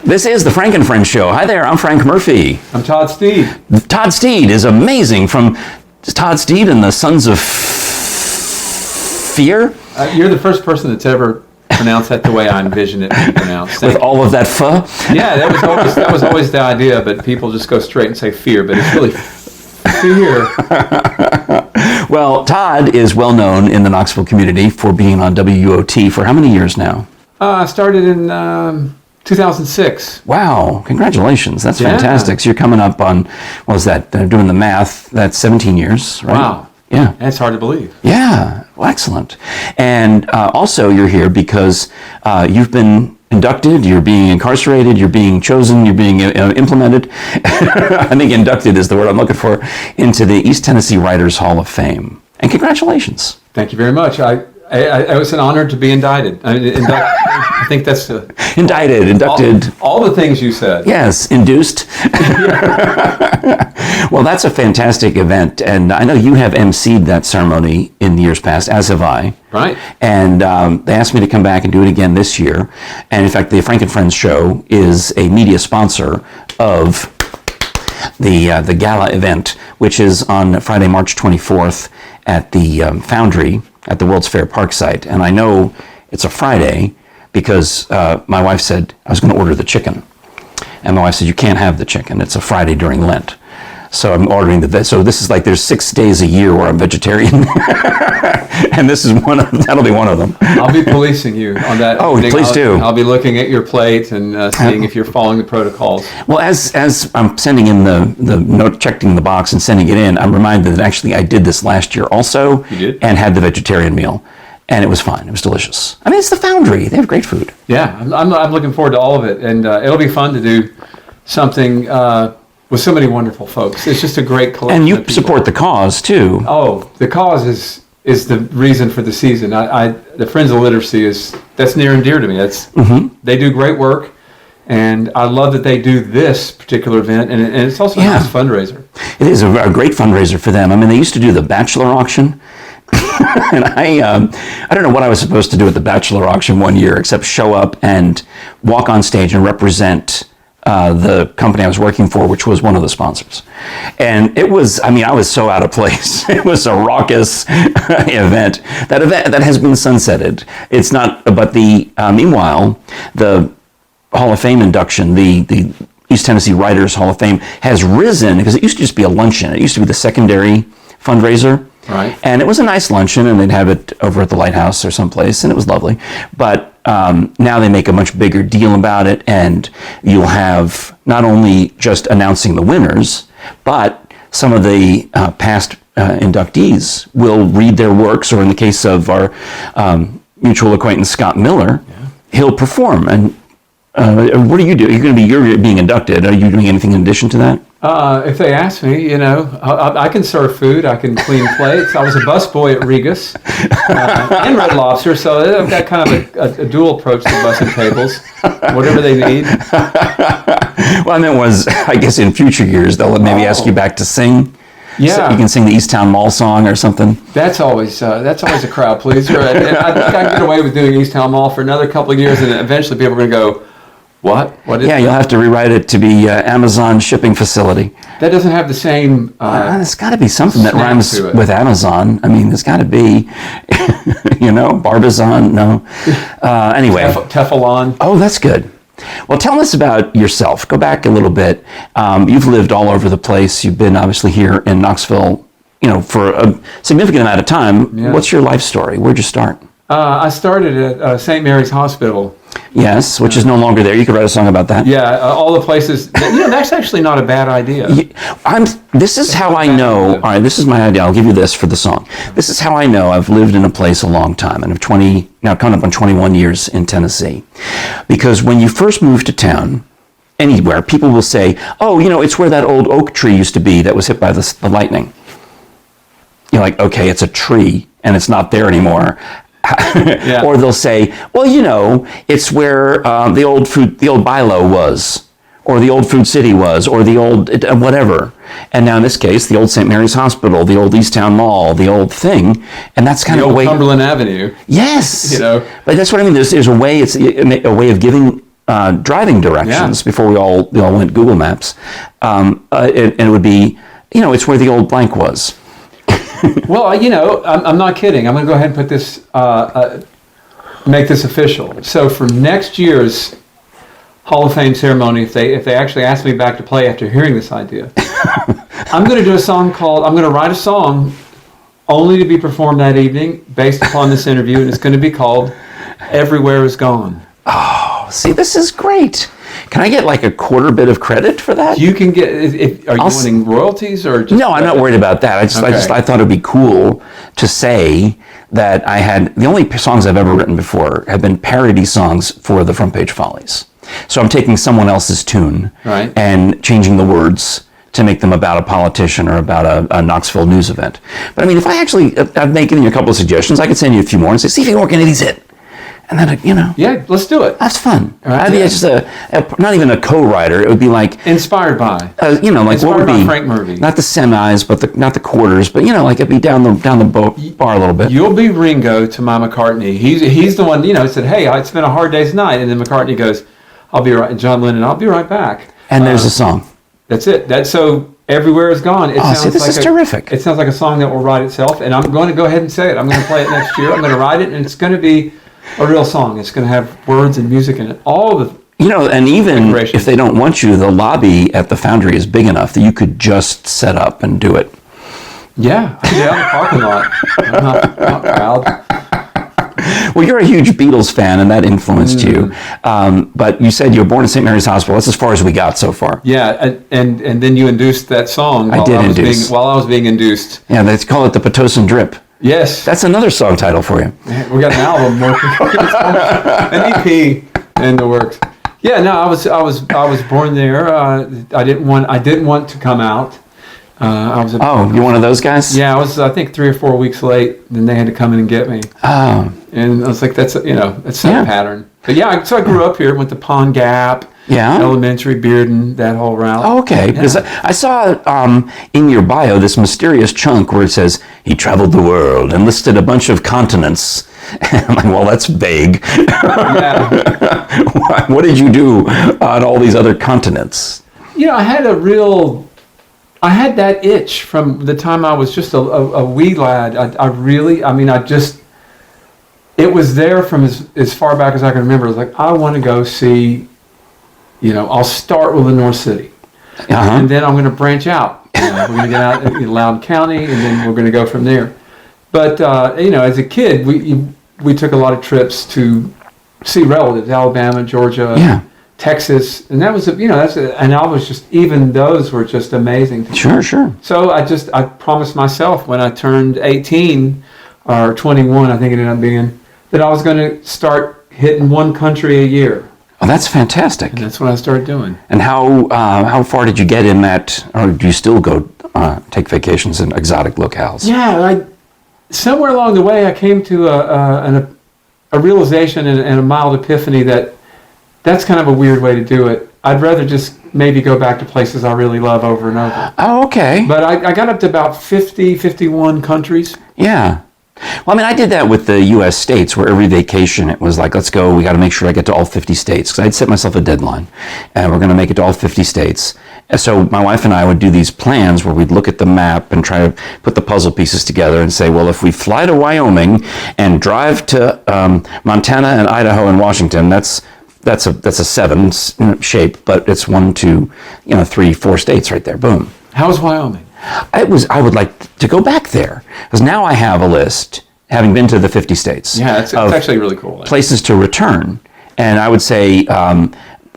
This is the Frank and Friends show. Hi there, I'm Frank Murphy. I'm Todd Steed. Todd Steed is amazing, from Todd Steed and the Suns of Phere. You're the first person that's ever pronounced that the way I envision it to be pronounced. With all of that pho? Yeah, that was always the idea, but people just go straight and say fear, but it's really fear. Well, Todd is well known in the Knoxville community for being on WUOT for how many years now? I started in 2006. Wow, congratulations. That's fantastic. So you're coming up on, what was that? Doing the math, that's 17 years, right? Wow. Yeah. That's hard to believe. Yeah, well, excellent. And also you're here because you've been inducted, you're being incarcerated, you're being chosen, you're being implemented. I think inducted is the word I'm looking for, into the East Tennessee Writers Hall of Fame. And congratulations. Thank you very much. I was an honor to be indicted. I think that's indicted, inducted. All the things you said. Yes, induced. Well, that's a fantastic event, and I know you have emceed that ceremony in years past, as have I. Right. And they asked me to come back and do it again this year. And in fact, the Frank and Friends show is a media sponsor of the gala event, which is on Friday, March 24th at the Foundry at the World's Fair Park site. And I know it's a Friday because my wife said I was going to order the chicken. And my wife said, you can't have the chicken. It's a Friday during Lent. So I'm ordering so this is like, there's 6 days a year where I'm vegetarian. And this is that'll be one of them. I'll be policing you on that. Oh, please do. I'll be looking at your plate and seeing if you're following the protocols. Well, as I'm sending in the note, checking the box and sending it in, I'm reminded that actually I did this last year also. You did? And had the vegetarian meal. And it was fine. It was delicious. I mean, it's the Foundry. They have great food. Yeah, I'm looking forward to all of it. And it'll be fun to do something with so many wonderful folks. It's just a great collection. And you support the cause, too. Oh, the cause is the reason for the season. The Friends of Literacy that's near and dear to me. They do great work, and I love that they do this particular event, and it's also a nice fundraiser. It is a great fundraiser for them. I mean, they used to do the Bachelor auction, and I don't know what I was supposed to do at the Bachelor auction one year except show up and walk on stage and represent the company I was working for, which was one of the sponsors. And it was, I was so out of place. It was a raucous event. That has been sunsetted. It's not, but meanwhile, the Hall of Fame induction, the East Tennessee Writers Hall of Fame has risen, because it used to just be a luncheon. It used to be the secondary fundraiser. Right. And it was a nice luncheon, and they'd have it over at the Lighthouse or someplace, and it was lovely. But now they make a much bigger deal about it, and you'll have not only just announcing the winners, but some of the past inductees will read their works, or in the case of our mutual acquaintance Scott Miller, he'll perform. And what do you do? You're being inducted. Are you doing anything in addition to that? If they ask me, I can serve food. I can clean plates. I was a busboy at Regus and Red Lobster, so I've got kind of a dual approach to bussing tables, whatever they need. Well, I meant I guess in future years they'll maybe ask you back to sing. Yeah, so you can sing the East Town Mall song or something. That's always a crowd pleaser. And I think I can get away with doing East Town Mall for another couple of years, and eventually people are going to go, What? What is you'll have to rewrite it to be Amazon shipping facility. That doesn't have the same... there's got to be something that rhymes with Amazon. There's got to be, Barbizon, no. Anyway. Teflon. Oh, that's good. Well, tell us about yourself. Go back a little bit. You've lived all over the place. You've been obviously here in Knoxville, for a significant amount of time. Yeah. What's your life story? Where'd you start? I started at St. Mary's Hospital. Yes, which is no longer there. You could write a song about that. Yeah, all the places. That's actually not a bad idea. This is how I know. All right, this is my idea. I'll give you this for the song. This is how I know I've lived in a place a long time, and I'm now coming up on 21 years in Tennessee. Because when you first move to town, anywhere, people will say, "Oh, it's where that old oak tree used to be that was hit by the lightning." You're like, okay, it's a tree, and it's not there anymore. Yeah. Or they'll say, well, it's where the old Bilo was, or the old Food City was, or the old whatever. And now in this case, the old St. Mary's Hospital, the old East Town Mall, the old thing, and that's kind of a way. Cumberland Avenue. Yes. But that's what I mean. There's a way. It's a way of giving driving directions before we all went Google Maps, and it would be, it's where the old blank was. Well, I'm not kidding. I'm going to go ahead and put this, make this official. So for next year's Hall of Fame ceremony, if they actually ask me back to play after hearing this idea, I'm going to do I'm going to write a song only to be performed that evening based upon this interview, and it's going to be called Everywhere Is Gone. Oh, see, this is great. Can I get like a quarter bit of credit for that? You can get, are you wanting royalties or just... No, I'm not worried about that. I thought it'd be cool to say that the only songs I've ever written before have been parody songs for the Front Page Follies. So I'm taking someone else's tune and changing the words to make them about a politician or about a Knoxville news event. But I mean, if I've given you a couple of suggestions, I could send you a few more and say, see if you can work any of these hit. And then, Yeah, let's do it. That's fun. All right, I'd be just not even a co-writer. It would be like... Inspired by. Like Inspired what would by be... Frank Murphy. Not the semis, but not the quarters, but, like it'd be down the bar a little bit. You'll be Ringo to my McCartney. He's the one, said, hey, it's been a hard day's night. And then McCartney goes, I'll be right. And John Lennon, I'll be right back. And there's a song. That's it. So Everywhere Is Gone. This is terrific. It sounds like a song that will write itself. And I'm going to go ahead and say it. I'm going to play it next year. I'm going to write it, and it's going to be a real song. It's going to have words and music in it. All the and even if they don't want you, the lobby at the Foundry is big enough that you could just set up and do it. Yeah, I did out in the parking lot. I'm not proud. Well, you're a huge Beatles fan, and that influenced you. But you said you were born in St. Mary's Hospital. That's as far as we got so far. Yeah, and then you induced that song while I was being induced. Yeah, they call it the Pitocin Drip. Yes. That's another song title for you. We got an album working, an EP in the works. Yeah, no, I was born there. I didn't want to come out. You're one of those guys? Yeah, I was, I think 3 or 4 weeks late. Then they had to come in and get me. Oh. And I was like, that's a pattern. But yeah, so I grew up here, went to Pond Gap. Yeah. Elementary, Bearden, that whole route. Oh, okay. Because I saw in your bio this mysterious chunk where it says he traveled the world and listed a bunch of continents. And I'm like, well, that's vague. Yeah. What did you do on all these other continents? I had that itch from the time I was just a wee lad. It was there from as far back as I can remember. It was like, I want to go see, I'll start with the North City. And then I'm going to branch out. We're going to get out in Loudoun County, and then we're going to go from there. But, as a kid, we took a lot of trips to see relatives, Alabama, Georgia, Texas. And that was, and I was just, even those were just amazing to me. Sure. So I promised myself when I turned 18 or 21, I think it ended up being, that I was going to start hitting one country a year. Oh, that's fantastic. And that's what I started doing. And how far did you get in that, or do you still go take vacations in exotic locales? Yeah, somewhere along the way I came to a realization and a mild epiphany that's kind of a weird way to do it. I'd rather just maybe go back to places I really love over and over. Oh, okay. But I got up to about 51 countries. Yeah. Well, I did that with the U.S. states, where every vacation it was like, let's go, we got to make sure I get to all 50 states, because I'd set myself a deadline, and we're going to make it to all 50 states. And so my wife and I would do these plans where we'd look at the map and try to put the puzzle pieces together and say, well, if we fly to Wyoming and drive to Montana and Idaho and Washington, that's a 7 shape, but it's 1, 2, 3, 4 states right there. Boom. How's Wyoming? I would like to go back there, because now I have a list, having been to the 50 states. Yeah, it's actually really cool. Places to return. And I would say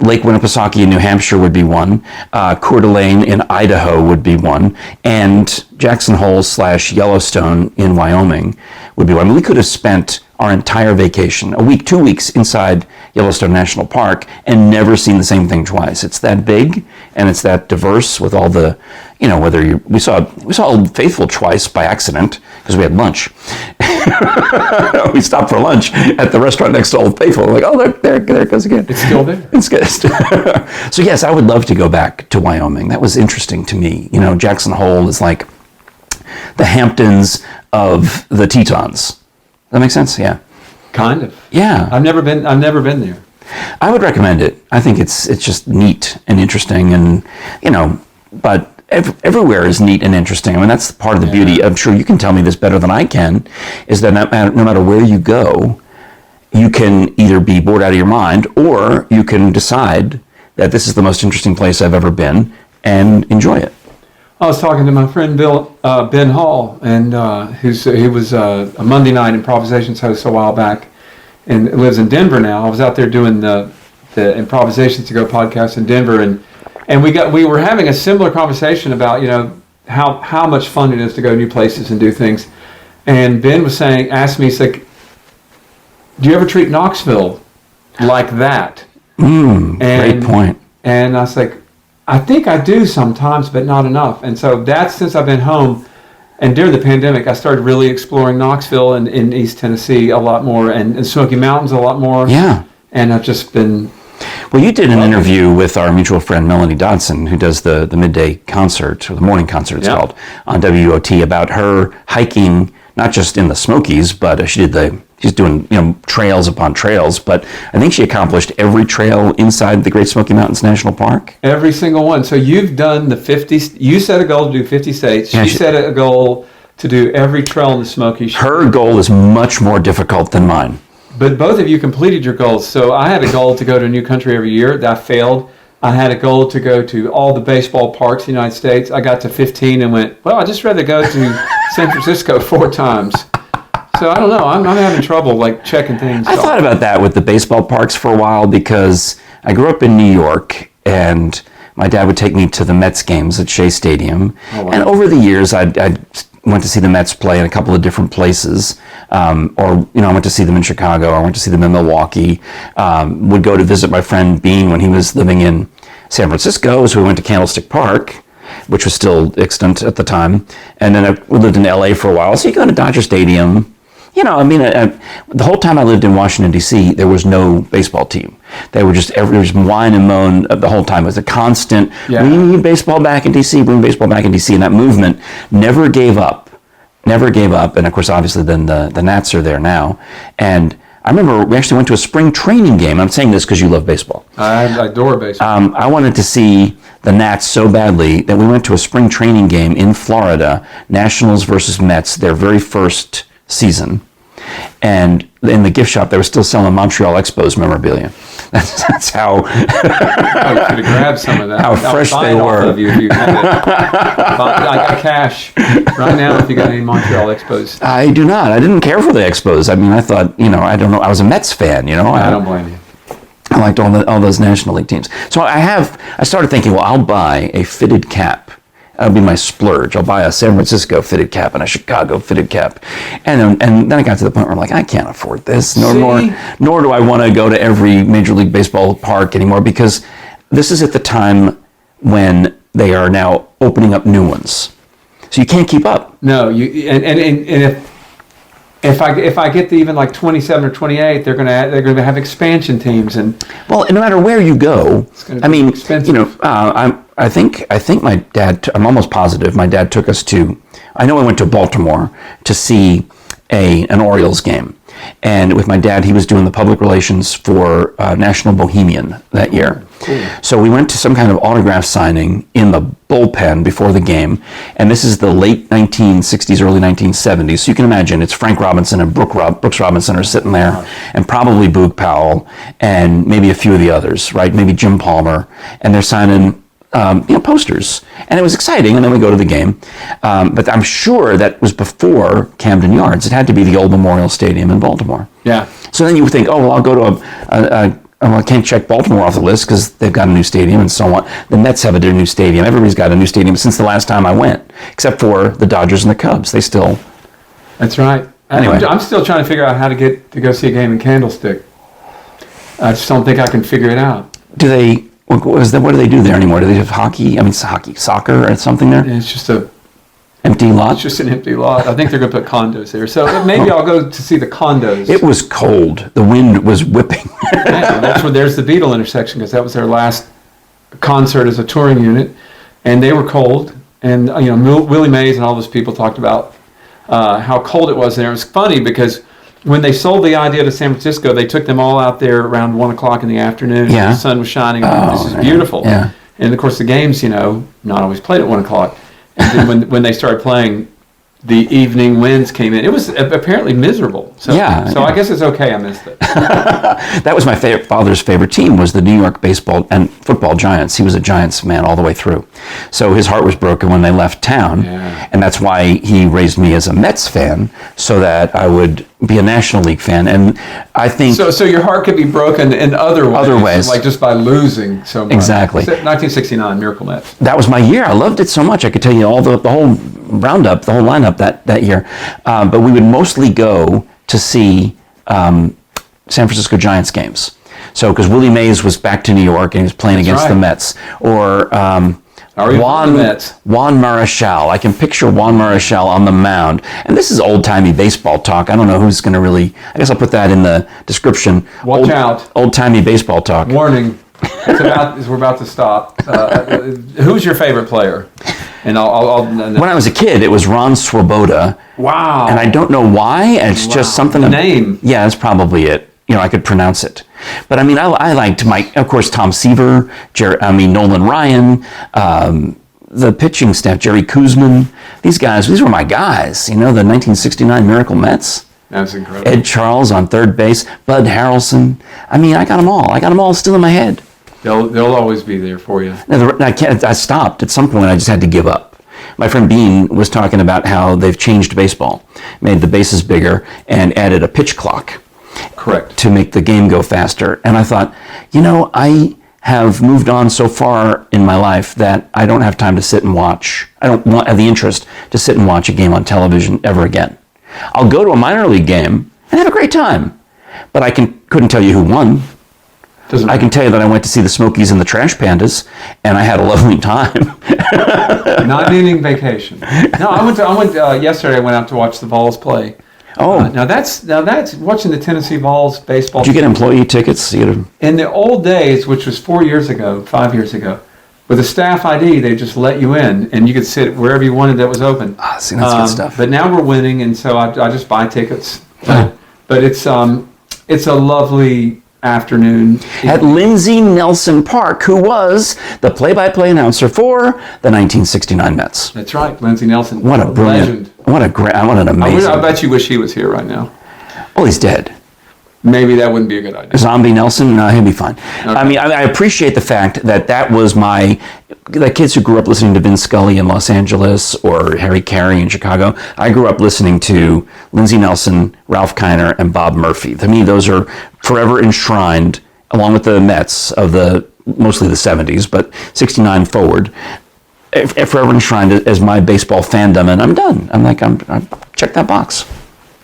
Lake Winnipesaukee in New Hampshire would be one, Coeur d'Alene in Idaho would be one, and Jackson Hole / Yellowstone in Wyoming would be one. We could have spent our entire vacation, a week, 2 weeks inside Yellowstone National Park, and never seen the same thing twice. It's that big, and it's that diverse with all the, we saw Old Faithful twice by accident because we had lunch. We stopped for lunch at the restaurant next to Old Faithful. Like, oh, there it goes again. It's still there. It's good. So yes, I would love to go back to Wyoming. That was interesting to me. Jackson Hole is like the Hamptons of the Tetons. That makes sense? Yeah. Kind of. Yeah. I've never been there. I would recommend it. I think it's just neat and interesting, and but everywhere is neat and interesting. I mean, that's part of the beauty. I'm sure you can tell me this better than I can. Is that no matter where you go, you can either be bored out of your mind, or you can decide that this is the most interesting place I've ever been and enjoy it. I was talking to my friend Ben Hall, and he was a Monday night improvisations host a while back, and lives in Denver now. I was out there doing the Improvisations to Go podcast in Denver, and we were having a similar conversation about how much fun it is to go new places and do things. And Ben was asked me, he's like, "Do you ever treat Knoxville like that?" Great point. And I was like, I think I do sometimes, but not enough. And so that's since I've been home. And during the pandemic, I started really exploring Knoxville and in East Tennessee a lot more, and Smoky Mountains a lot more. Yeah. And I've just been... Well, you did an interview with our mutual friend Melanie Dodson, who does the midday concert, or the morning concert it's called, on WUOT, about her hiking, not just in the Smokies, but she's doing trails upon trails, but I think she accomplished every trail inside the Great Smoky Mountains National Park. Every single one. So you've done the 50, you set a goal to do 50 states. She set a goal to do every trail in the Smokies. Her goal is much more difficult than mine. But both of you completed your goals. So I had a goal to go to a new country every year. That failed. I had a goal to go to all the baseball parks in the United States. I got to 15 and went, well, I'd just rather go to San Francisco 4 times. So I don't know. I'm having trouble checking things. I thought about that with the baseball parks for a while, because I grew up in New York, and my dad would take me to the Mets games at Shea Stadium. Oh, wow. And over the years, I went to see the Mets play in a couple of different places. I went to see them in Chicago. I went to see them in Milwaukee. Would go to visit my friend Bean when he was living in San Francisco, so we went to Candlestick Park, which was still extant at the time. And then we lived in LA for a while, so you go to Dodger Stadium. The whole time I lived in Washington, D.C., there was no baseball team. They were just whine and moan the whole time. It was a constant, we need baseball back in D.C., bring baseball back in D.C., and that movement never gave up. And of course, obviously, then the Nats are there now. And I remember we actually went to a spring training game. I'm saying this because you love baseball. I adore baseball. I wanted to see the Nats so badly that we went to a spring training game in Florida, Nationals versus Mets, their very first season. And in the gift shop, they were still selling Montreal Expos memorabilia. That's how... you could have grabbed some of that. How fresh they were. Of you if you had it. I got cash right now if you got any Montreal Expos. I do not. I didn't care for the Expos. I mean, I thought, I don't know. I was a Mets fan, I don't blame you. I liked all those National League teams. So I started thinking, well, I'll buy a fitted cap. That'll be my splurge. I'll buy a San Francisco fitted cap and a Chicago fitted cap. And then I got to the point where I'm like, I can't afford this. Nor do I want to go to every Major League Baseball park anymore, because this is at the time when they are now opening up new ones. So you can't keep up. No, if I get to even 27 or 28, they're going to have expansion teams, and no matter where you go, expensive. I think my dad, I'm almost positive my dad took us to, I know I went to Baltimore to see an Orioles game. And with my dad, he was doing the public relations for National Bohemian that year. Cool. So we went to some kind of autograph signing in the bullpen before the game. And this is the late 1960s, early 1970s. So you can imagine it's Frank Robinson and Brooks Robinson are sitting there, and probably Boog Powell, and maybe a few of the others, right? Maybe Jim Palmer. And they're signing posters, and it was exciting. And then we go to the game, but I'm sure that was before Camden Yards. It had to be the old Memorial Stadium in Baltimore. Yeah. So then you would think, oh well, I'll go to I can't check Baltimore off the list because they've got a new stadium and so on. The Mets have a new stadium. Everybody's got a new stadium since the last time I went, except for the Dodgers and the Cubs. They still. That's right. Anyway, I'm still trying to figure out how to get to go see a game in Candlestick. I just don't think I can figure it out. Do they? What do they do there anymore? Do they have hockey? I mean, soccer or something there? It's just a empty lot. It's just an empty lot. I think they're going to put condos there. So maybe I'll go to see the condos. It was cold. The wind was whipping. Yeah, that's where there's the Beatle intersection, because that was their last concert as a touring unit, and they were cold. And Willie Mays and all those people talked about how cold it was there. It was funny because when they sold the idea to San Francisco, they took them all out there around 1 o'clock in the afternoon. Yeah. The sun was shining. Oh, This is beautiful. Yeah. And of course, the games, not always played at 1 o'clock. And then when they started playing, the evening winds came in. It was apparently miserable. So I guess it's okay. I missed it. That was my father's favorite team, was the New York baseball and football Giants. He was a Giants man all the way through. So his heart was broken when they left town. Yeah. And that's why he raised me as a Mets fan, so that I would be a National League fan. And I think... So your heart could be broken in other ways. Like just by losing so much. Exactly. 1969, Miracle Mets. That was my year. I loved it so much. I could tell you all the whole roundup, the whole lineup that year. But we would mostly go to see San Francisco Giants games. So, because Willie Mays was back to New York and he was playing against the Mets. Or Juan Marichal. I can picture Juan Marichal on the mound. And this is old-timey baseball talk. I don't know who's going to really... I guess I'll put that in the description. Watch out. Old-timey baseball talk. Warning. We're about to stop. Who's your favorite player? And when I was a kid, it was Ron Swoboda. Wow. And I don't know why. It's just something. The name. Yeah, that's probably it. I could pronounce it. But I mean, I liked of course, Tom Seaver, Nolan Ryan, the pitching staff, Jerry Koosman. These were my guys. The 1969 Miracle Mets. That's incredible. Ed Charles on third base, Bud Harrelson. I mean, I got them all. I got them all still in my head. They'll always be there for you. I stopped at some point. I just had to give up. My friend Bean was talking about how they've changed baseball, made the bases bigger, and added a pitch clock. Correct. To make the game go faster. And I thought, I have moved on so far in my life that I don't have time to sit and watch. I don't have the interest to sit and watch a game on television ever again. I'll go to a minor league game and have a great time, but I couldn't tell you who won. I can tell you that I went to see the Smokies and the Trash Pandas, and I had a lovely time. Not needing vacation. No, I went yesterday. I went out to watch the Vols play. Oh, now that's watching the Tennessee Vols baseball. Did you get employee tickets? In the old days, which was 5 years ago, with a staff ID, they just let you in, and you could sit wherever you wanted that was open. See, that's good stuff. But now we're winning, and so I just buy tickets. But it's a lovely afternoon at Lindsey Nelson Park, who was the play-by-play announcer for the 1969 Mets. That's right, Lindsey Nelson. What a brilliant, legend. What an amazing. I bet you wish he was here right now. Well, he's dead. Maybe that wouldn't be a good idea. Zombie Nelson, no, he'll be fine. Okay. I mean, I appreciate the fact that was the kids who grew up listening to Vin Scully in Los Angeles or Harry Carey in Chicago. I grew up listening to Lindsey Nelson, Ralph Kiner, and Bob Murphy. To me, those are forever enshrined, along with the Mets of mostly the 70s, but 69 forward, forever enshrined as my baseball fandom, and I'm done. I'm check that box.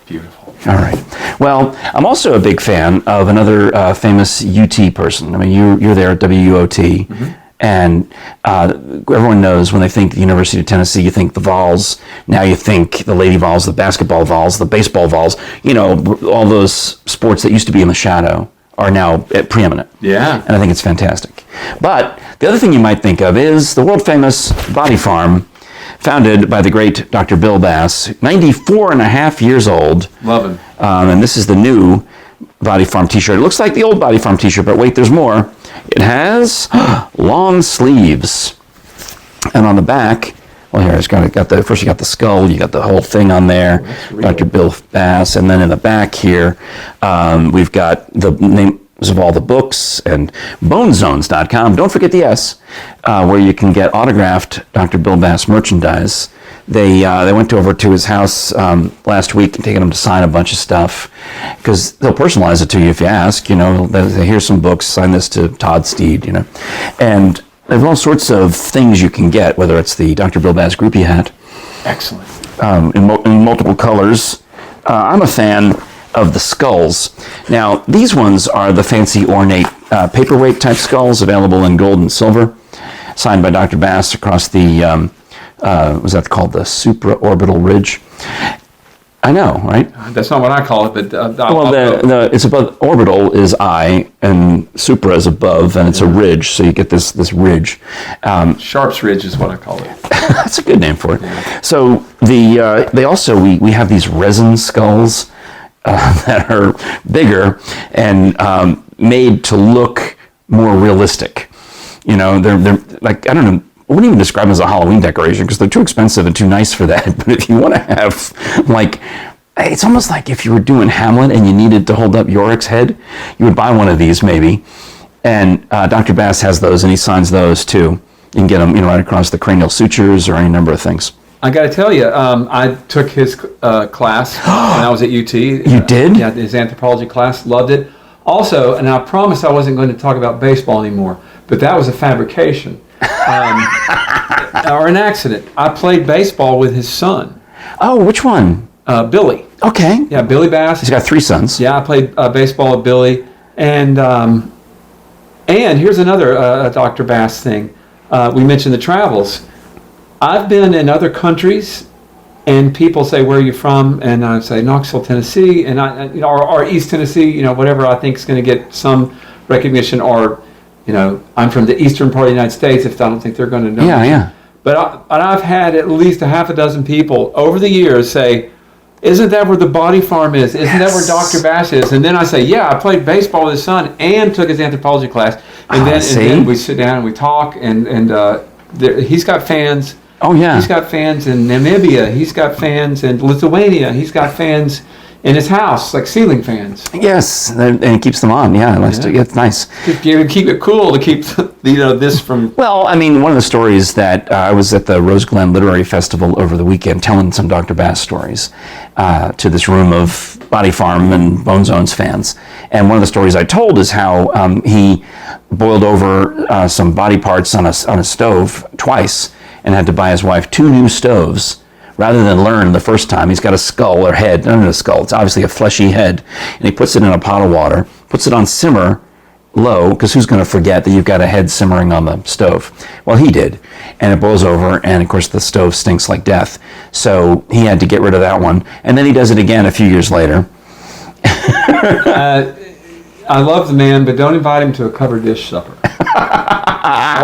Beautiful. All right. Well, I'm also a big fan of another famous UT person. I mean, you're there at WUOT, and everyone knows when they think the University of Tennessee, you think the Vols. Now you think the Lady Vols, the basketball Vols, the baseball Vols. All those sports that used to be in the shadow are now preeminent. Yeah. And I think it's fantastic. But the other thing you might think of is the world-famous Body Farm, founded by the great Dr. Bill Bass, 94 and a half years old. Love him. And this is the new Body Farm t-shirt. It looks like the old Body Farm t-shirt, but wait, there's more. It has long sleeves. And on the back, well, here, first you got the skull, you got the whole thing on there, Dr. Bill Bass, and then in the back here, we've got the names of all the books and bonezones.com. Don't forget the S, where you can get autographed Dr. Bill Bass merchandise. They went over to his house last week and taken him to sign a bunch of stuff, because they'll personalize it to you if you ask. Here's some books, sign this to Todd Steed, and there's all sorts of things you can get, whether it's the Dr. Bill Bass groupie hat. Excellent. In multiple colors. I'm a fan of the skulls. Now, these ones are the fancy ornate paperweight type skulls, available in gold and silver, signed by Dr. Bass across the, was that called the supraorbital ridge? I know, right? That's not what I call it, but... it's above, orbital is I, and supra is above, and it's a ridge, so you get this ridge. Sharp's Ridge is what I call it. That's a good name for it. So we have these resin skulls, that are bigger and made to look more realistic. You know, they're like, I don't know, I wouldn't even describe them as a Halloween decoration because they're too expensive and too nice for that. But if you want to have, like, it's almost like if you were doing Hamlet and you needed to hold up Yorick's head, you would buy one of these maybe. And Dr. Bass has those, and he signs those too. You can get them, you know, right across the cranial sutures or any number of things. I got to tell you, I took his class when I was at UT. You did? Yeah, his anthropology class. Loved it. Also, and I promised I wasn't going to talk about baseball anymore, but that was a fabrication or an accident. I played baseball with his son. Oh, which one? Billy. Okay. Yeah, Billy Bass. He's got 3 sons. Yeah, I played baseball with Billy. And here's another Dr. Bass thing. We mentioned the travels. I've been in other countries, and people say, "Where are you from?" And I say, "Knoxville, Tennessee," and or East Tennessee, you know, whatever I think is going to get some recognition, or, you know, I'm from the eastern part of the United States. If I don't think they're going to know. Yeah, yeah. But I've had at least a half a dozen people over the years say, "Isn't that where the Body Farm is? Isn't that where Dr. Bass is?" And then I say, "Yeah, I played baseball with his son and took his anthropology class." And then we sit down and we talk, and he's got fans. Oh, yeah. He's got fans in Namibia. He's got fans in Lithuania. He's got fans in his house, like ceiling fans. Yes, and it keeps them on. Yeah, it's nice. You keep it cool to keep, you know, this from... Well, I mean, one of the stories that I was at the Rose Glen Literary Festival over the weekend telling some Dr. Bass stories to this room of Body Farm and Bone Zones fans. And one of the stories I told is how he boiled over some body parts on a stove twice and had to buy his wife 2 new stoves rather than learn the first time. He's got a skull or head, not a skull, it's obviously a fleshy head, and he puts it in a pot of water, puts it on simmer low, because who's going to forget that you've got a head simmering on the stove? Well, he did, and it boils over, and of course the stove stinks like death, so he had to get rid of that one, and then he does it again a few years later. I love the man, but don't invite him to a covered dish supper.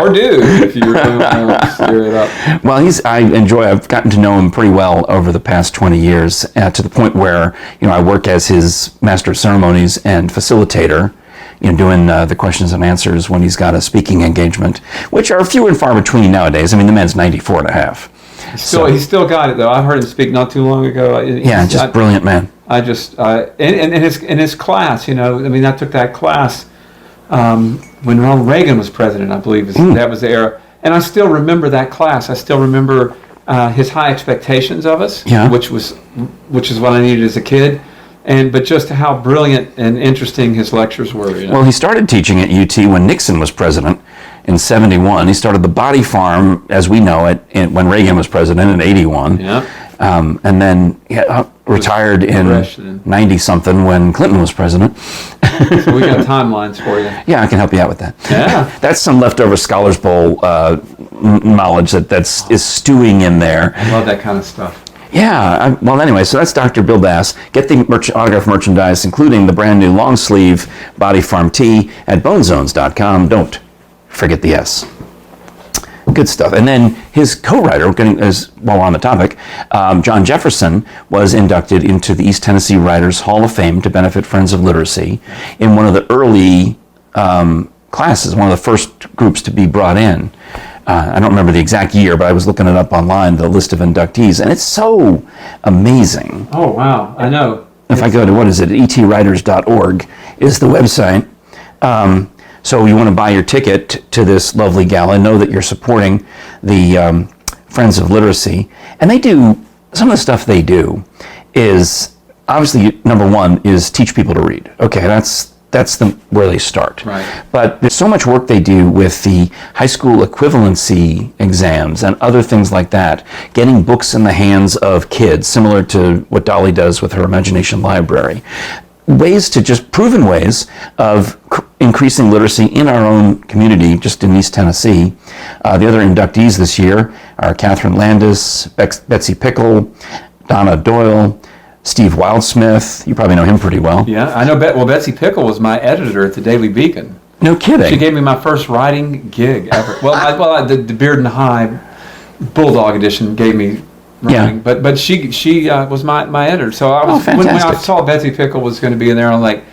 Or do, if you really want to stir it up. Well, I've gotten to know him pretty well over the past 20 years, to the point where, you know, I work as his master of ceremonies and facilitator, you know, doing the questions and answers when he's got a speaking engagement, which are few and far between nowadays. I mean, the man's 94 and a half. He's still got it, though. I heard him speak not too long ago. Brilliant man. In his class, you know, I mean, I took that class when Ronald Reagan was president, I believe. That was the era. And I still remember that class. I still remember his high expectations of us, which is what I needed as a kid. But just how brilliant and interesting his lectures were. You know? Well, he started teaching at UT when Nixon was president in 71. He started the Body Farm, as we know it, when Reagan was president in 81. Yeah. And then retired in 90-something when Clinton was president. So we got timelines for you. Yeah, I can help you out with that. Yeah. That's some leftover Scholars Bowl knowledge is stewing in there. I love that kind of stuff. Yeah, well, anyway, so that's Dr. Bill Bass. Get the autograph merchandise, including the brand new long sleeve Body Farm tee at bonezones.com. Don't forget the S. Good stuff. And then his co-writer, while we're on the topic, John Jefferson, was inducted into the East Tennessee Writers Hall of Fame to benefit Friends of Literacy in one of the early classes, one of the first groups to be brought in. I don't remember the exact year, but I was looking it up online, the list of inductees, and it's so amazing. Oh, wow. I know. If I go to, etwriters.org is the website. So you want to buy your ticket to this lovely gala, know that you're supporting the Friends of Literacy. And they do, some of the stuff they do is, obviously, number one, is teach people to read. Okay, that's where they start. Right. But there's so much work they do with the high school equivalency exams and other things like that, getting books in the hands of kids, similar to what Dolly does with her Imagination Library. Proven ways of increasing literacy in our own community, just in East Tennessee. The other inductees this year are Catherine Landis, Betsy Pickle, Donna Doyle, Steve Wildsmith. You probably know him pretty well. Yeah, I know. Betsy Pickle was my editor at the Daily Beacon. No kidding. She gave me my first writing gig ever. The Bearden High Bulldog edition gave me writing. But she was my editor. So I was when I saw Betsy Pickle was going to be in there, I'm like,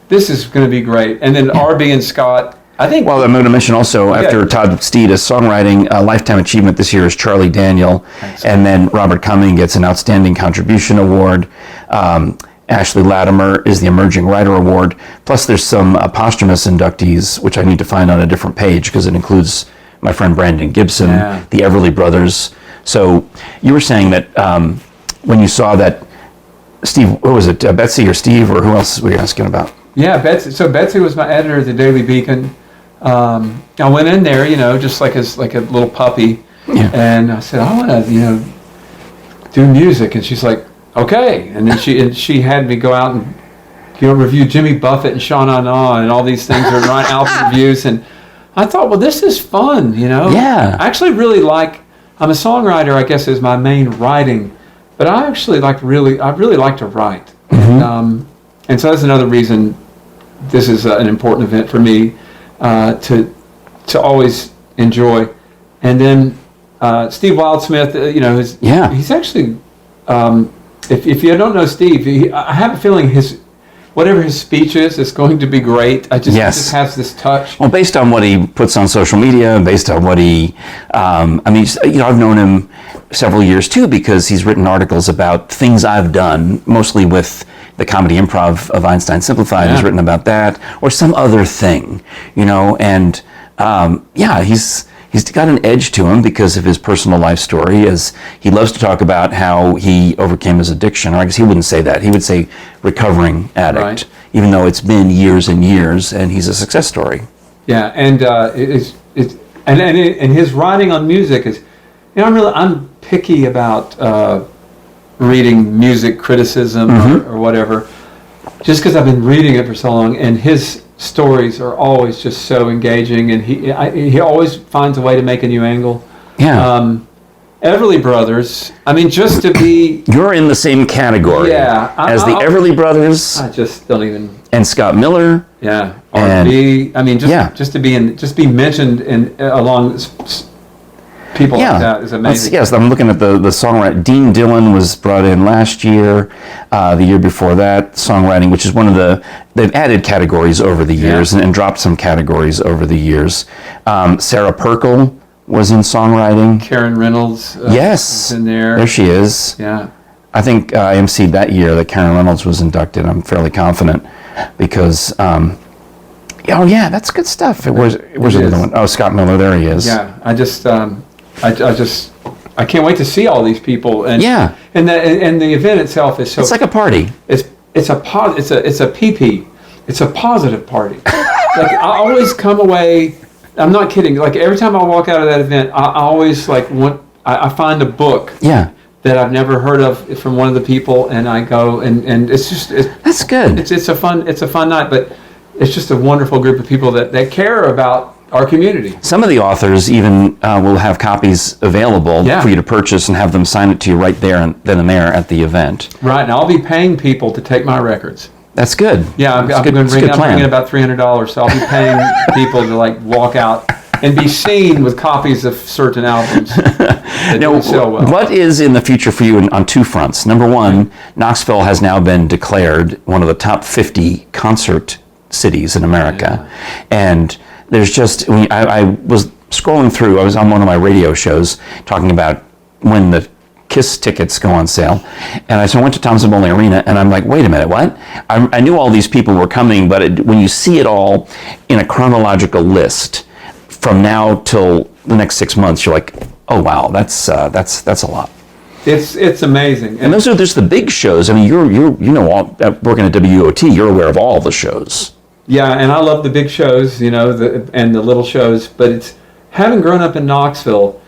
this is going to be great. And then RB and Scott, I think. Well, I'm going to mention also after Todd Steed as songwriting, Lifetime Achievement this year is Charlie Daniel, and then Robert Cumming gets an Outstanding Contribution Award. Ashley Latimer is the Emerging Writer Award. Plus, there's some posthumous inductees, which I need to find on a different page because it includes my friend Brandon Gibson, the Everly Brothers. So you were saying that when you saw that Steve, what was it, Betsy or Steve, or who else were you asking about? Yeah, Betsy. So Betsy was my editor at the Daily Beacon. I went in there, just like a little puppy, and I said, I want to, do music, and she's like, okay. And then she had me go out and review Jimmy Buffett and Sha Na Na and all these things, or write album reviews, and I thought, well, this is fun, Yeah. I actually really I'm a songwriter, I guess, is my main writing, but I actually really like to write, and so that's another reason this is an important event for me to always enjoy. And then Steve Wildsmith, he's actually. If you don't know Steve, I have a feeling whatever his speech is going to be great. He just has this touch. Well, based on what he puts on social media, based on what he, I've known him several years too because he's written articles about things I've done, mostly with the comedy improv of Einstein Simplified. Yeah. He's written about that or some other thing, and he's got an edge to him because of his personal life story, as he loves to talk about how he overcame his addiction. Or I guess he wouldn't say that. He would say recovering addict, even though it's been years and years, and he's a success story. Yeah, and and his writing on music is, I'm picky about reading music criticism or whatever, just because I've been reading it for so long, and his stories are always just so engaging, and he always finds a way to make a new angle. Yeah. Everly Brothers, just to be... You're in the same category as the Everly Brothers. I just don't even... And Scott Miller. Yeah. RB. Just to be mentioned along people like that is amazing. Yes, I'm looking at the songwriter. Dean Dillon was brought in last year, the year before that, songwriting, which is one of they've added categories over the years and dropped some categories over the years. Sarah Perkle was in songwriting. Karen Reynolds was in there. There she is. Yeah. I think I emceed that year that Karen Reynolds was inducted. I'm fairly confident because... that's good stuff. Where's the other one? Oh, Scott Miller, there he is. Yeah, I can't wait to see all these people. And the event itself is so. It's like a party. It's a PP. It's a positive party. Like I always come away. I'm not kidding. Like every time I walk out of that event, I always I find a book. Yeah. That I've never heard of from one of the people, and I go and it's just that's good. It's a fun night, but it's just a wonderful group of people that care about our community. Some of the authors even will have copies available for you to purchase and have them sign it to you right there and then and there at the event. Right, and I'll be paying people to take my records. That's good. Yeah, I'm bringing about $300, so I'll be paying people to walk out and be seen with copies of certain albums that don't sell well. What is in the future for you on two fronts? Number one, Knoxville has now been declared one of the top 50 concert cities in America. Yeah. And there's just, I was scrolling through, I was on one of my radio shows talking about when the KISS tickets go on sale. And I went to Thompson Bowling Arena and I'm like, wait a minute, what? I knew all these people were coming, but when you see it all in a chronological list from now till the next 6 months, you're like, oh wow, that's a lot. It's amazing. And those are just the big shows. I mean, you're working at WUOT, you're aware of all the shows. Yeah, and I love the big shows, and the little shows. But it's having grown up in Knoxville,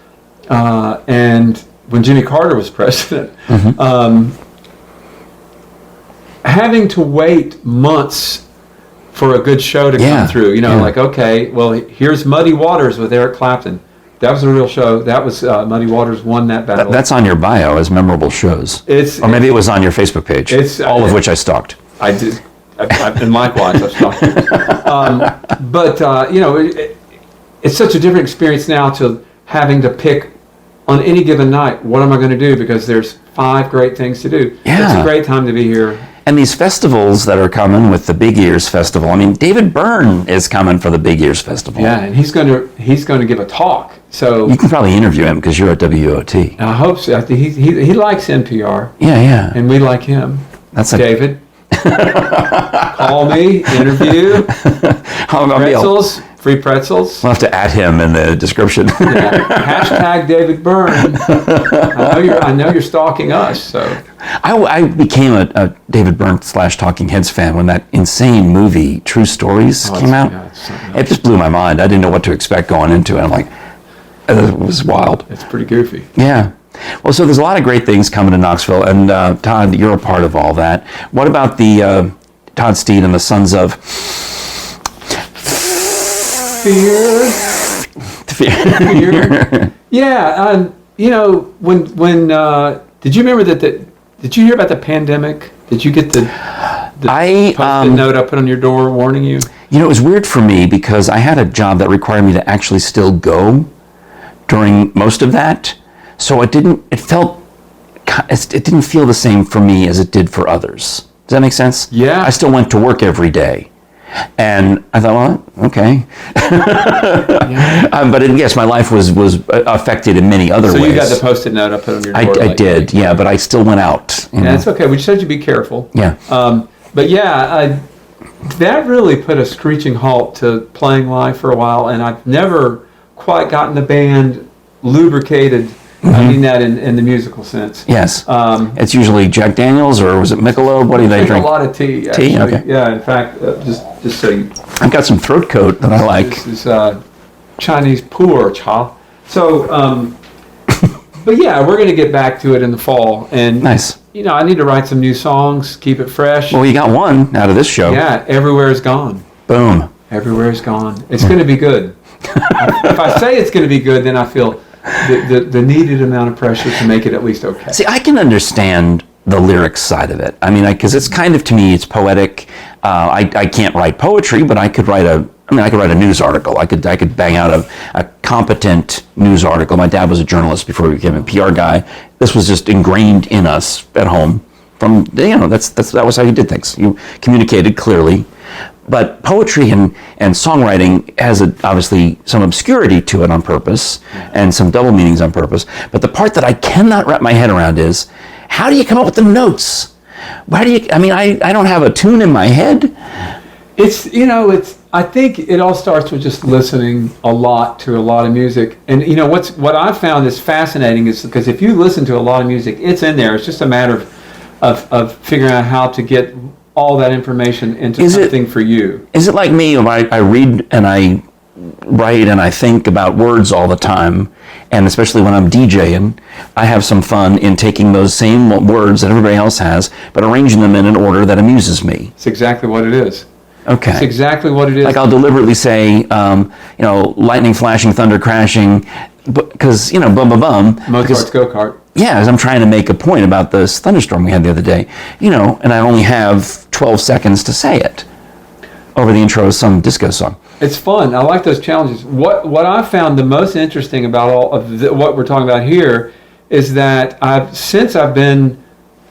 and when Jimmy Carter was president, having to wait months for a good show to come through. Okay, well, here's Muddy Waters with Eric Clapton. That was a real show. That was Muddy Waters won that battle. That's on your bio as memorable shows. Or maybe it was on your Facebook page, all of which I stalked. I did. And likewise, I've stalked. It's such a different experience now to having to pick on any given night, what am I going to do? Because there's 5 great things to do. Yeah. It's a great time to be here. And these festivals that are coming with the Big Ears Festival. I mean, David Byrne is coming for the Big Ears Festival. Yeah, and he's going to give a talk. So you can probably interview him because you're at WUOT. I hope so. I think he likes NPR. Yeah. And we like him. That's David. Call me, interview. Pretzels, free pretzels. We'll have to add him in the description. Yeah. Hashtag David Byrne. I know you're stalking us. So I became a David Byrne / Talking Heads fan when that insane movie True Stories came out. Yeah, it just blew my mind. I didn't know what to expect going into it. I'm like, it was wild. It's pretty goofy. Yeah. Well, so there's a lot of great things coming to Knoxville, and Todd, you're a part of all that. What about the Todd Steed and the Sons of Phere? Yeah, when did you remember that? Did you hear about the pandemic? Did you get the post-it note I put on your door warning you? It was weird for me because I had a job that required me to actually still go during most of that. So it didn't feel the same for me as it did for others. Does that make sense? Yeah. I still went to work every day. And I thought, well, okay. But yes, my life was affected in many other ways. So you got the post-it note I put on your door? I did, yeah, but I still went out. Yeah, it's okay. We just said you be careful. Yeah. But yeah, that really put a screeching halt to playing live for a while, and I've never quite gotten the band lubricated. I mean that in the musical sense. Yes. It's usually Jack Daniels, or was it Michelob? What do they drink? A lot of tea. Actually. Tea? Okay. Yeah, in fact, just so you... I've got some throat coat that I like. This is Chinese pu'er cha. So, but yeah, we're going to get back to it in the fall. And nice. I need to write some new songs, keep it fresh. Well, you got one out of this show. Yeah, Everywhere Is Gone. Boom. Everywhere Is Gone. It's going to be good. If I say it's going to be good, then I feel the needed amount of pressure to make it at least okay. See, I can understand the lyrics side of it. I mean, because it's kind of, to me, it's poetic. I can't write poetry, but I could write a news article. I could bang out a competent news article. My dad was a journalist before he became a PR guy. This was just ingrained in us at home. That was how you did things. You communicated clearly. But poetry and songwriting has obviously some obscurity to it on purpose and some double meanings on purpose. But the part that I cannot wrap my head around is, how do you come up with the notes? I don't have a tune in my head. I think it all starts with just listening a lot to a lot of music. And what I've found is fascinating is because if you listen to a lot of music, it's in there. It's just a matter of figuring out how to get all that information into something for you. Is it like me? I read and I write and I think about words all the time, and especially when I'm DJing, I have some fun in taking those same words that everybody else has, but arranging them in an order that amuses me. It's exactly what it is. Okay. It's exactly what it is. Like I'll deliberately say, lightning flashing, thunder crashing, because, bum, bum, bum. Mozart's go-kart. Yeah, as I'm trying to make a point about this thunderstorm we had the other day, and I only have 12 seconds to say it over the intro of some disco song. It's fun. I like those challenges. What I found the most interesting about all of what we're talking about here is that since I've been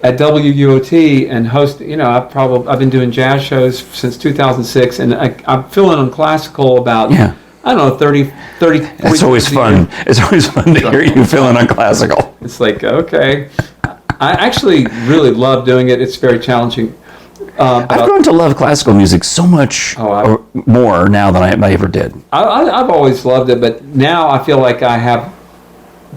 at WUOT and host, I've been doing jazz shows since 2006, and I'm filling on classical about, I don't know, 30, 40. It's always fun. It's always fun to hear you filling on classical. It's like, okay. I actually really love doing it. It's very challenging. I've grown to love classical music so much more now than I ever did. I've always loved it, but now I feel like I have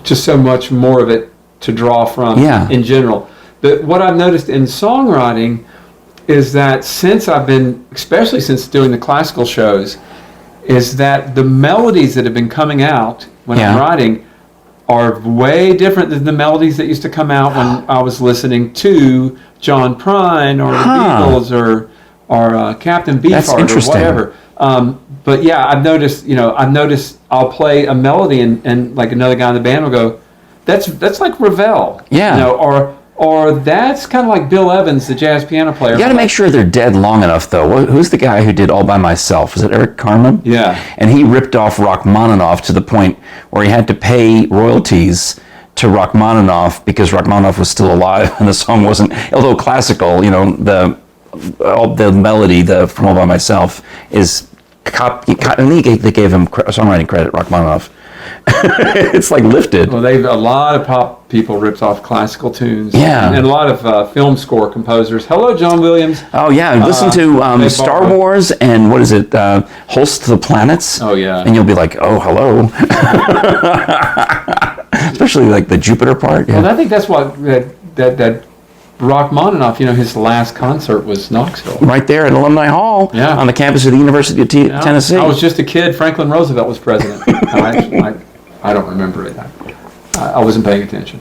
just so much more of it to draw from in general. But what I've noticed in songwriting is that especially since doing the classical shows, is that the melodies that have been coming out when I'm writing are way different than the melodies that used to come out when I was listening to John Prine or the Beatles or Captain Beefheart or whatever. But yeah, I've noticed I'll play a melody and like another guy in the band will go, that's like Ravel. Yeah. Or that's kind of like Bill Evans, the jazz piano player. You got to make sure they're dead long enough, though. Who's the guy who did All by Myself? Was it Eric Carmen? Yeah. And he ripped off Rachmaninoff to the point where he had to pay royalties to Rachmaninoff because Rachmaninoff was still alive and the song wasn't, although classical, you know, the melody, From All By Myself, is and they gave him songwriting credit, Rachmaninoff. It's like lifted. Well, a lot of pop people ripped off classical tunes. Yeah. And a lot of film score composers. Hello, John Williams. Oh, yeah. Listen to Star Wars and what is it? Holst the Planets. Oh, yeah. And you'll be like, oh, hello. Especially like the Jupiter part. Yeah. Well, I think that's what that Rachmaninoff, you know, his last concert was Knoxville. Right there at Alumni Hall, yeah, on the campus of the University of Tennessee. I was just a kid. Franklin Roosevelt was president. I don't remember it. I wasn't paying attention.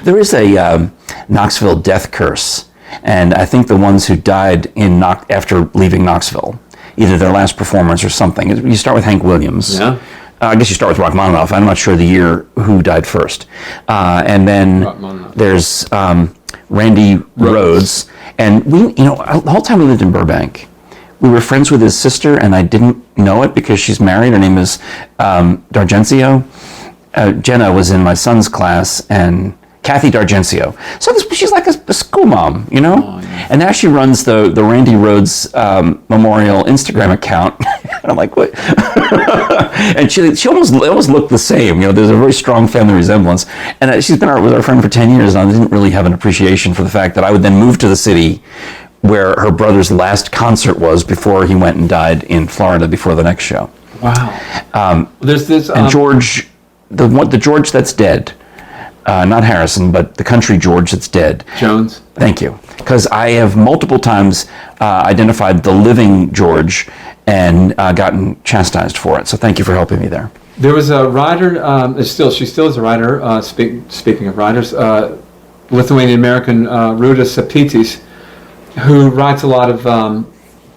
There is a Knoxville death curse, and I think the ones who died after leaving Knoxville, either their last performance or something. You start with Hank Williams. Yeah. I guess you start with Rachmaninoff. I'm not sure the year who died first. And then there's Randy Rhoads. And we, you know, the whole time we lived in Burbank, we were friends with his sister, and I didn't know it because she's married. Her name is D'Argencio. Jenna was in my son's class, and Kathy D'Argencio. So she's like a school mom, you know? Oh, yeah. And now she runs the Randy Rhoads Memorial Instagram account. And I'm like, what? And she almost looked the same. You know, there's a very strong family resemblance. And she's been with our friend for 10 years, and I didn't really have an appreciation for the fact that I would then move to the city where her brother's last concert was before he went and died in Florida before the next show. Wow. There's this... And George, the George that's dead, not Harrison, but the country George that's dead. Jones. Thank you. Because I have multiple times identified the living George and gotten chastised for it. So thank you for helping me there. There was a writer, she still is a writer, speaking of writers, Lithuanian-American Ruta Sapitis, who writes a lot of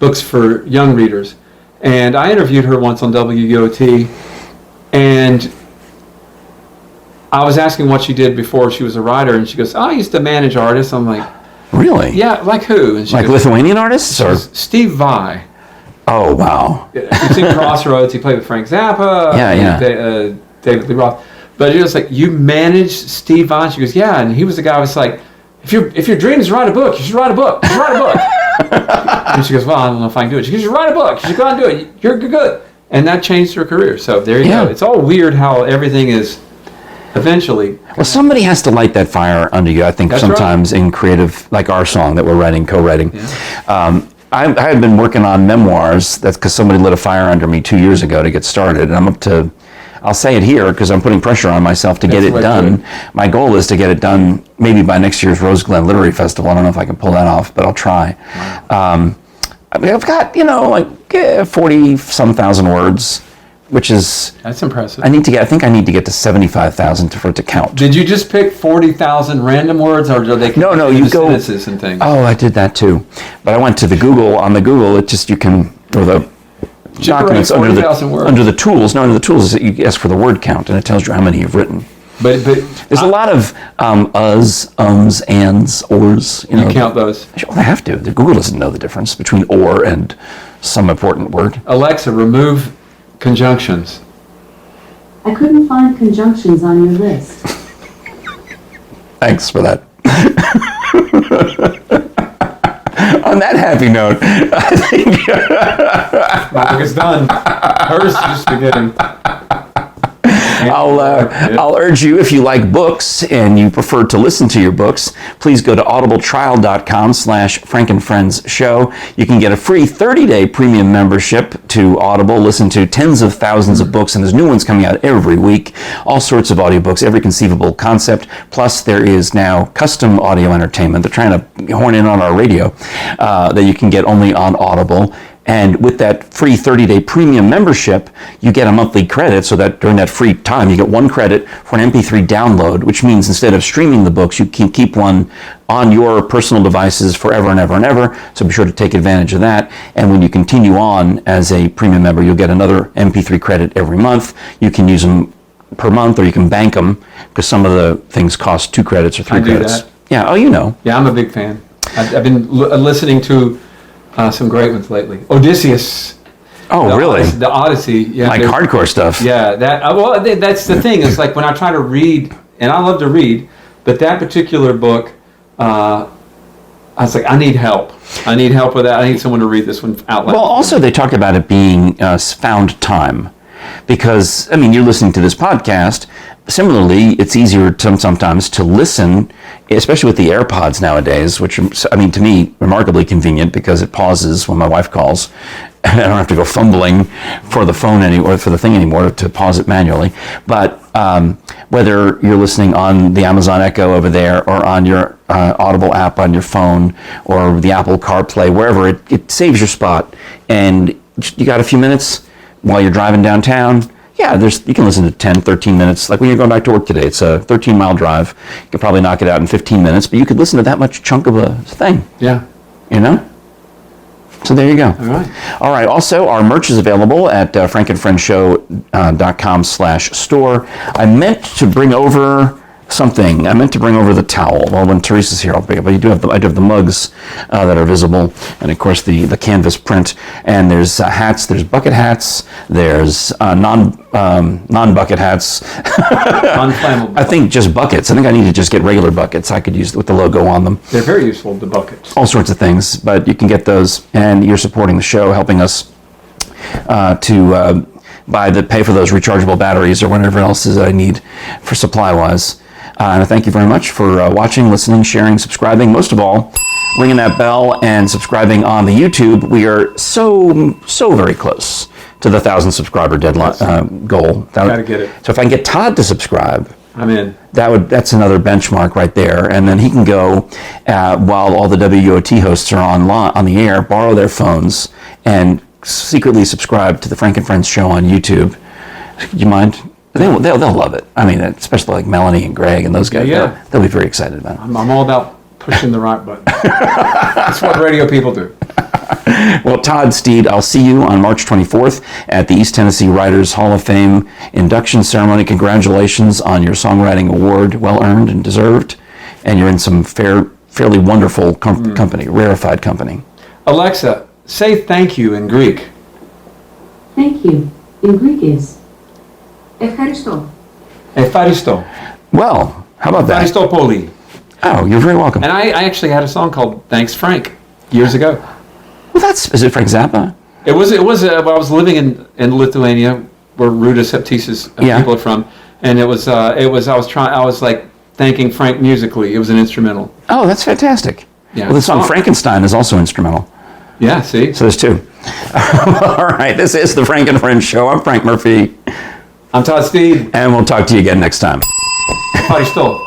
books for young readers. And I interviewed her once on WUOT, and I was asking what she did before she was a writer, and she goes, I used to manage artists. I'm like, really? Yeah, like who? And she like goes, Lithuanian artists? Or? Steve Vai. Oh, wow. You've seen Crossroads. He played with Frank Zappa. Yeah. David Lee Roth. But it was like, you managed Steve Vai? She goes, yeah. And he was the guy who was like, if your dream is to write a book, you should write a book. You should write a book. And she goes, well, I don't know if I can do it. She goes, you should write a book. You should go out and do it. You're good. And that changed her career. So there you go. It's all weird how everything is eventually. Well, somebody has to light that fire under you, I think. That's sometimes right. In creative, like our song that we're writing, co-writing. Yeah. I had been working on memoirs. That's because somebody lit a fire under me 2 years ago to get started. And I'm up to, I'll say it here because I'm putting pressure on myself to get it done. Good. My goal is to get it done maybe by next year's Rose Glen Literary Festival. I don't know if I can pull that off, but I'll try. Wow. I mean, I've got, like 40-some thousand words, which is... That's impressive. I think I need to get to 75,000 for it to count. Did you just pick 40,000 random words, or do they No, you go... sentences and things? Oh, I did that too. But I went to the Google. On the Google, it just, you can, or the documents under the tools. No, under the tools, you ask for the word count, and it tells you how many you've written. But there's a lot of ums, ands, ors. You count those? Well, I have to. The Google doesn't know the difference between or and some important word. Alexa, remove conjunctions. I couldn't find conjunctions on your list. Thanks for that. On that happy note, I think my book is done. Hers is just beginning. I'll urge you, if you like books and you prefer to listen to your books, please go to audibletrial.com/Frank and Friends Show. You can get a free 30-day premium membership to Audible, listen to tens of thousands of books, and there's new ones coming out every week, all sorts of audiobooks, every conceivable concept. Plus, there is now custom audio entertainment. They're trying to horn in on our radio that you can get only on Audible. And with that free 30-day premium membership, you get a monthly credit, so that during that free time, you get 1 credit for an MP3 download, which means instead of streaming the books, you can keep one on your personal devices forever and ever and ever. So be sure to take advantage of that. And when you continue on as a premium member, you'll get another MP3 credit every month. You can use them per month, or you can bank them, because some of the things cost 2 credits or 3 credits. That. Yeah, oh, you know. Yeah, I'm a big fan. I've been listening to some great ones lately. Odysseus. Oh, really? The Odyssey. Yeah. Like hardcore stuff. Yeah. That's the thing. It's like when I try to read, and I love to read, but that particular book, I was like, I need help. I need help with that. I need someone to read this one out loud. Well, also they talk about it being found time, because I mean, you're listening to this podcast. Similarly, it's easier sometimes to listen, especially with the AirPods nowadays, which are, I mean, to me, remarkably convenient because it pauses when my wife calls. And I don't have to go fumbling for the phone or for the thing anymore to pause it manually. But whether you're listening on the Amazon Echo over there or on your Audible app on your phone or the Apple CarPlay, wherever, it saves your spot. And you got a few minutes while you're driving downtown. Yeah, you can listen to 10, 13 minutes. Like when you're going back to work today, it's a 13-mile drive. You could probably knock it out in 15 minutes, but you could listen to that much chunk of a thing. Yeah. You know? So there you go. All right. All right. Also, our merch is available at frankandfriendshow.com/store. I meant to bring over something. I meant to bring over the towel. Well, when Teresa's here, I'll bring it. But I do have the mugs that are visible, and of course the canvas print. And there's hats. There's bucket hats. There's non-bucket hats. Unflammable. I think just buckets. I think I need to just get regular buckets. I could use with the logo on them. They're very useful, the buckets. All sorts of things, but you can get those, and you're supporting the show, helping us to pay for those rechargeable batteries or whatever else I need for supply-wise. And I thank you very much for watching, listening, sharing, subscribing. Most of all, ringing that bell and subscribing on the YouTube. We are so very close to the 1,000 subscriber deadline goal. Gotta get it. So if I can get Todd to subscribe, I'm in. that's another benchmark right there. And then he can go while all the WUOT hosts are on the air, borrow their phones and secretly subscribe to the Frank and Friends show on YouTube. Do you mind? They'll love it. I mean, especially like Melanie and Greg and those guys. Yeah. They'll be very excited about it. I'm all about pushing the right button. That's what radio people do. Well, Todd Steed, I'll see you on March 24th at the East Tennessee Writers Hall of Fame induction ceremony. Congratulations on your songwriting award, well earned and deserved. And you're in some fairly wonderful company, rarefied company. Alexa, say thank you in Greek. Thank you. In Greek is Ευχαριστώ. Ευχαριστώ. Well, how about that? Ευχαριστώ πολύ. Oh, you're very welcome. And I actually had a song called Thanks Frank years ago. Well, is it Frank Zappa? It was I was living in Lithuania where Ruda Septisis people are from, and I was like thanking Frank musically. It was an instrumental. Oh, that's fantastic. Yeah. Well, the song Frankenstein is also instrumental. Yeah, see? So there's two. All right, this is the Frank and Friends show. I'm Frank Murphy. I'm Todd Steed. And we'll talk to you again next time. Ευχαριστώ.